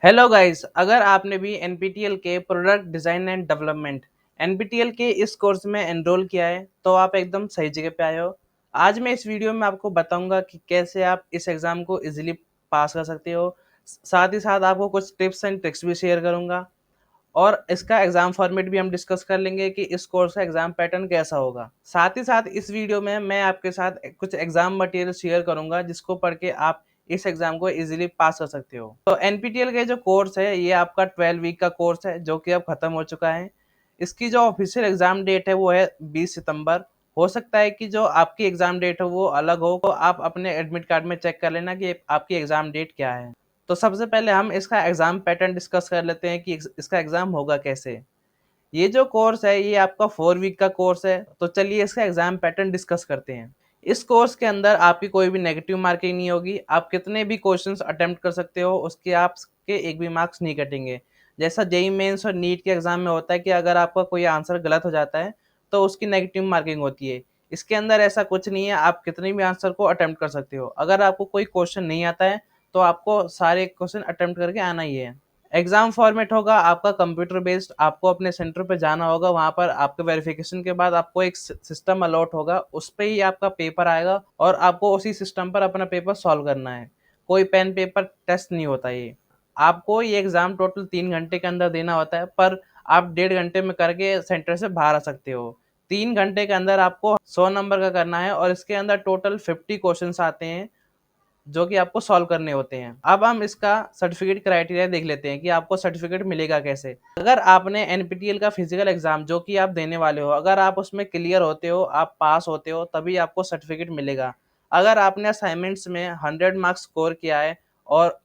Hello guys, अगर आपने भी एनपीटीईएल के product design and development NPTEL के इस कोर्स में एनरोल किया है तो आप एकदम सही जगह पे आए हो। आज मैं इस वीडियो में आपको बताऊंगा कि कैसे आप इस एग्जाम को इजीली पास कर सकते हो। साथ ही साथ आपको कुछ टिप्स एंड ट्रिक्स भी शेयर करूंगा और इसका एग्जाम फॉर्मेट भी हम डिस्कस कर लेंगे कि इस कोर्स का एग्जाम पैटर्न कैसा होगा। साथ ही साथ इस वीडियो में मैं आपके साथ कुछ एग्जाम मटेरियल शेयर करूंगा जिसको पढ़ के आप इस एग्जाम को इजीली पास कर सकते हो। तो एनपीटीईएल के जो कोर्स है ये आपका 12 वीक का कोर्स है जो कि अब खत्म हो चुका है। इसकी जो ऑफिशियल एग्जाम डेट है वो है 20 सितंबर। हो सकता है कि जो आपकी एग्जाम डेट हो वो अलग हो, तो आप अपने एडमिट कार्ड में चेक कर लेना कि आपकी एग्जाम डेट क्या है। तो सबसे पहले हम इसका एग्जाम पैटर्न डिस्कस कर लेते हैं कि इसका एग्जाम होगा कैसे। ये जो कोर्स है ये आपका 4 वीक का कोर्स है, तो चलिए इसका एग्जाम पैटर्न डिस्कस करते हैं। इस कोर्स के अंदर आपकी कोई भी नेगेटिव मार्किंग नहीं होगी। आप कितने भी क्वेश्चंस अटेम्प्ट कर सकते हो, उसके आपके एक भी मार्क्स नहीं कटेंगे। जैसा जेई मेंस और नीट के एग्जाम में होता है कि अगर आपका कोई आंसर गलत हो जाता है तो उसकी नेगेटिव मार्किंग होती है। इसके अंदर ऐसा कुछ नहीं है, आप कितने भी आंसर को अटेम्प्ट कर सकते हो। अगर आपको कोई क्वेश्चन नहीं आता है तो आपको सारे क्वेश्चन अटेम्प्ट करके आना ही है। एग्जाम फॉर्मेट होगा आपका कंप्यूटर बेस्ड। आपको अपने सेंटर पे जाना होगा, वहां पर आपके वेरिफिकेशन के बाद आपको एक सिस्टम अलॉट होगा, उस पे ही आपका पेपर आएगा और आपको उसी सिस्टम पर अपना पेपर सॉल्व करना है। कोई पेन पेपर टेस्ट नहीं होता ये। आपको ये एग्जाम टोटल 3 घंटे के अंदर देना होता है, पर आप 1.5 घंटे में करके सेंटर से बाहर आ सकते हो। 3 घंटे के अंदर आपको 100 नंबर का करना है और इसके अंदर टोटल 50 क्वेश्चन आते हैं जो कि आपको सॉल्व करने होते हैं। अब हम इसका सर्टिफिकेट क्राइटेरिया देख लेते हैं कि आपको सर्टिफिकेट मिलेगा कैसे। अगर आपने एनपीटीईएल का फिजिकल एग्जाम जो कि आप देने वाले हो, अगर आप उसमें क्लियर होते हो, आप पास होते हो, तभी आपको सर्टिफिकेट मिलेगा। अगर आपने असाइनमेंट्स में 100 मार्क्स स्कोर किया है और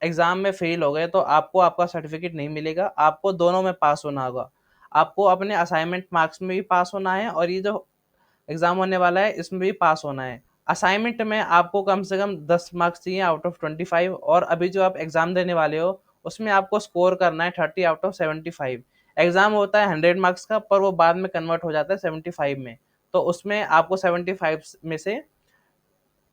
एग्जाम में फेल हो गए तो आपको आपका सर्टिफिकेट नहीं मिलेगा। आपको दोनों में पास होना होगा। आपको अपने असाइनमेंट मार्क्स में भी पास होना है और ये जो एग्जाम होने वाला है इसमें भी पास होना है। असाइनमेंट में आपको कम से कम 10 मार्क्स चाहिए आउट ऑफ 25, और अभी जो आप एग्जाम देने वाले हो उसमें आपको स्कोर करना है 30 आउट ऑफ 75। एग्जाम होता है 100 मार्क्स का, पर वो बाद में कन्वर्ट हो जाता है 75 में। तो उसमें आपको 75 में से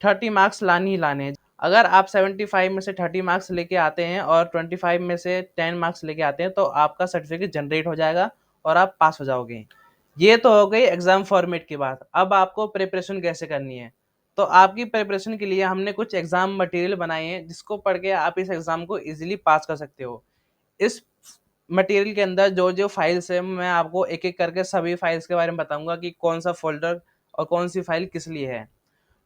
30 मार्क्स लाने ही लाने हैं। अगर आप 75 में से 30 मार्क्स लेके आते हैं और 25 में से 10 मार्क्स लेके आते हैं तो आपका सर्टिफिकेट जनरेट हो जाएगा और आप पास हो जाओगे। ये तो हो गई एग्जाम फॉर्मेट की बात। अब आपको प्रिपरेशन कैसे करनी है। तो आपकी प्रिपरेशन के लिए हमने कुछ एग्जाम मटेरियल बनाए हैं जिसको पढ़ के आप इस एग्जाम को इजीली पास कर सकते हो। इस मटेरियल के अंदर जो जो फाइल्स है मैं आपको एक एक करके सभी फाइल्स के बारे में बताऊंगा कि कौन सा फोल्डर और कौन सी फाइल किस लिए है।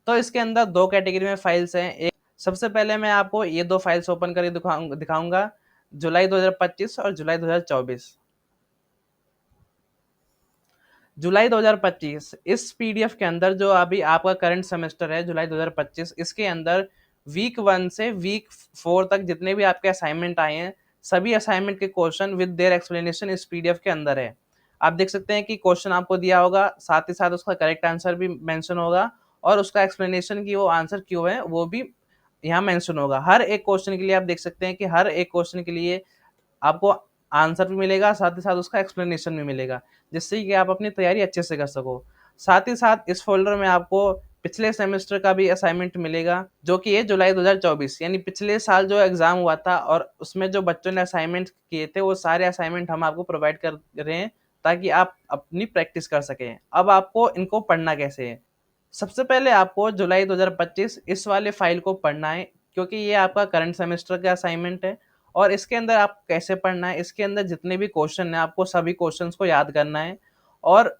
तो इसके अंदर दो कैटेगरी में फाइल्स हैं। एक, सबसे पहले मैं आपको ये दो फाइल्स ओपन करके दिखाऊंगा, जुलाई 2025 और जुलाई 2024। जुलाई 2025 इस पीडीएफ के अंदर जो अभी आपका करंट सेमेस्टर है जुलाई 2025, इसके अंदर वीक 1 से वीक 4 तक जितने भी आपके असाइनमेंट आए हैं सभी असाइनमेंट के क्वेश्चन विद देयर एक्सप्लेनेशन इस पीडीएफ के अंदर है। आप देख सकते हैं कि क्वेश्चन आपको दिया होगा, साथ ही साथ उसका करेक्ट आंसर भी मेंशन होगा और उसका एक्सप्लेनेशन की वो आंसर क्यों है वो भी यहाँ मेंशन होगा। हर एक क्वेश्चन के लिए आप देख सकते हैं कि हर एक क्वेश्चन के लिए आपको आंसर भी मिलेगा, साथ ही साथ उसका एक्सप्लेनेशन भी मिलेगा, जिससे कि आप अपनी तैयारी अच्छे से कर सको। साथ ही साथ इस फोल्डर में आपको पिछले सेमेस्टर का भी असाइनमेंट मिलेगा जो कि है जुलाई 2024, यानी पिछले साल जो एग्जाम हुआ था और उसमें जो बच्चों ने असाइनमेंट किए थे वो सारे असाइनमेंट हम आपको प्रोवाइड कर रहे हैं ताकि आप अपनी प्रैक्टिस कर सकें। अब आपको इनको पढ़ना कैसे है। सबसे पहले आपको जुलाई 2025 इस वाले फाइल को पढ़ना है क्योंकि ये आपका करंट सेमेस्टर का असाइनमेंट है। और इसके अंदर आप कैसे पढ़ना है, इसके अंदर जितने भी क्वेश्चन है आपको सभी क्वेश्चंस को याद करना है। और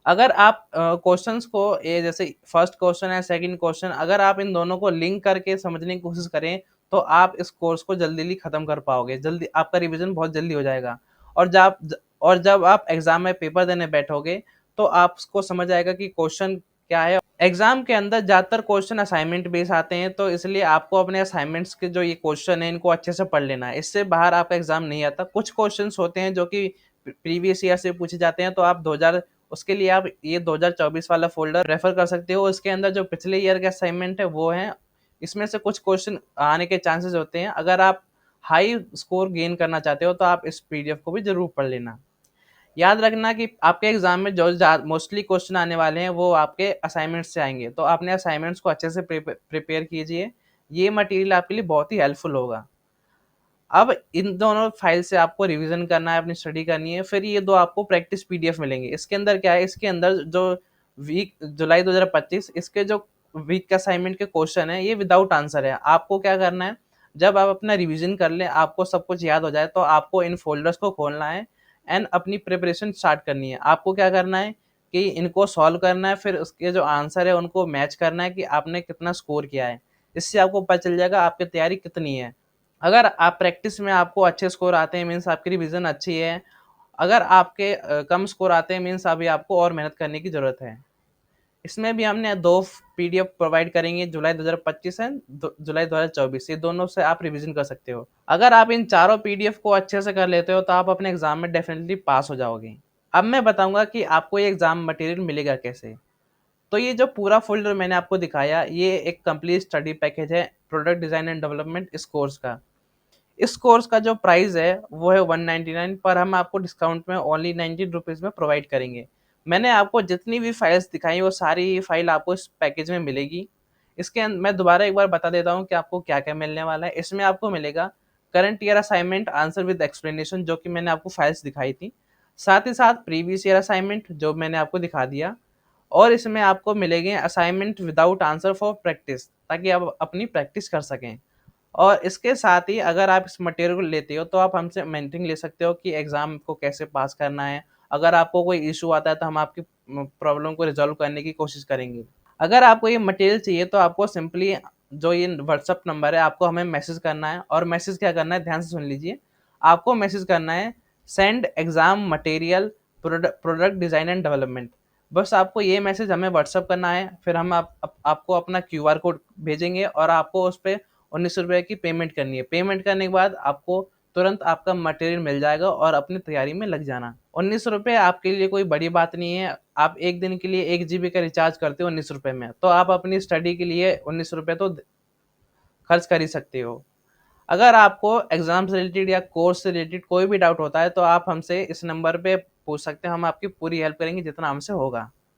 अगर आप क्वेश्चंस को ये जैसे फर्स्ट क्वेश्चन है सेकंड क्वेश्चन, अगर आप इन दोनों को लिंक करके समझने की कोशिश करें तो आप इस कोर्स को जल्दी खत्म कर पाओगे, जल्दी आपका रिवीजन बहुत जल्दी हो जाएगा। और जब आप एग्जाम में पेपर देने बैठोगे तो आपको समझ आएगा कि क्वेश्चन क्या है। एग्जाम के अंदर ज्यादातर क्वेश्चन असाइनमेंट बेस आते हैं, तो इसलिए आपको अपने असाइनमेंट्स के जो ये क्वेश्चन है इनको अच्छे से पढ़ लेना है, इससे बाहर आपका एग्जाम नहीं आता। कुछ क्वेश्चंस होते हैं जो कि प्रीवियस ईयर से पूछे जाते हैं, तो आप 2000 उसके लिए आप ये 2024 वाला फोल्डर रेफर कर सकते हो। इसके अंदर जो पिछले ईयर के असाइनमेंट है वो है, इसमें से कुछ क्वेश्चन आने के चांसेस होते हैं। अगर आप हाई स्कोर गेन करना चाहते हो तो आप इस पीडीएफ को भी जरूर पढ़ लेना। याद रखना कि आपके एग्जाम में जो मोस्टली क्वेश्चन आने वाले हैं वो आपके असाइनमेंट्स से आएंगे, तो आपने असाइनमेंट्स को अच्छे से प्रिपेयर कीजिए। ये मटेरियल आपके लिए बहुत ही हेल्पफुल होगा। अब इन दोनों फाइल से आपको रिवीजन करना है, अपनी स्टडी करनी है। फिर ये 2 आपको प्रैक्टिस पीडीएफ मिलेंगे। इसके अंदर क्या है, इसके अंदर जो वीक जुलाई 2025 इसके जो वीक के असाइनमेंट के क्वेश्चन है, ये विदाउट आंसर है। आपको क्या करना है, जब आप अपना रिवीजन कर लें, आपको सब कुछ याद हो जाए, तो आपको इन फ़ोल्डर्स को खोलना है एंड अपनी प्रिपरेशन स्टार्ट करनी है। आपको क्या करना है कि इनको सॉल्व करना है, फिर उसके जो आंसर है उनको मैच करना है कि आपने कितना स्कोर किया है। इससे आपको पता चल जाएगा आपकी तैयारी कितनी है। अगर आप प्रैक्टिस में आपको अच्छे स्कोर आते हैं, मीन्स आपकी रिवीजन अच्छी है। अगर आपके कम स्कोर आते हैं, मीन्स अभी आपको और मेहनत करने की ज़रूरत है। इसमें भी हमने 2 पीडीएफ प्रोवाइड करेंगे, जुलाई 2025 एंड जुलाई 2024। ये दोनों से आप रिवीजन कर सकते हो। अगर आप इन चारों पीडीएफ को अच्छे से कर लेते हो, तो आप अपने एग्जाम में डेफिनेटली पास हो जाओगे। अब मैं बताऊंगा कि आपको ये एग्जाम मटेरियल मिलेगा कैसे। तो ये जो पूरा फ़ोल्डर मैंने आपको दिखाया, ये एक कंप्लीट स्टडी पैकेज है प्रोडक्ट डिज़ाइन एंड डेवलपमेंट इस कोर्स का। इस कोर्स का जो प्राइस है वो है 199, पर हम आपको डिस्काउंट में ओनली 19 रुपीज़ में प्रोवाइड करेंगे। मैंने आपको जितनी भी फाइल्स दिखाई वो सारी फाइल आपको इस पैकेज में मिलेगी। मैं दोबारा एक बार बता देता हूँ कि आपको क्या क्या मिलने वाला है। इसमें आपको मिलेगा current year assignment answer with explanation, जो कि मैंने आपको फाइल्स दिखाई थी। साथ ही साथ प्रीवियस ईयर असाइनमेंट जो मैंने आपको दिखा दिया। और इसमें आपको मिलेंगे assignment without answer for practice, ताकि आप अपनी प्रैक्टिस कर सकें। और इसके साथ ही अगर आप इस मटेरियल को लेते हो, तो आप हमसे मेंटरिंग ले सकते हो कि एग्ज़ाम को कैसे पास करना है। अगर आपको कोई इश्यू आता है, तो हम आपकी प्रॉब्लम को रिज़ॉल्व करने की कोशिश करेंगे। अगर आपको ये मटेरियल चाहिए, तो आपको सिंपली जो ये व्हाट्सएप नंबर है, आपको हमें मैसेज करना है। और मैसेज क्या करना है, ध्यान से सुन लीजिए। आपको मैसेज करना है send exam material product design and development. बस आपको ये मैसेज हमें व्हाट्सएप करना है, फिर हम आपको अपना क्यूआर कोड भेजेंगे और आपको उस पे 19 रुपए की पेमेंट करनी है। पेमेंट करने के बाद आपको तुरंत आपका मटेरियल मिल जाएगा और अपनी तैयारी में लग जाना। 19 रुपए आपके लिए कोई बड़ी बात नहीं है। आप 1 दिन के लिए 1 जीबी का रिचार्ज करते हो 19 रुपए में, तो आप अपनी स्टडी के लिए 19 रुपए तो खर्च कर ही सकते हो। अगर आपको एग्ज़ाम से रिलेटेड या कोर्स से रिलेटेड कोई भी डाउट होता है, तो आप हमसे इस नंबर पे पूछ सकते हैं। हम आपकी पूरी हेल्प करेंगे जितना हमसे होगा।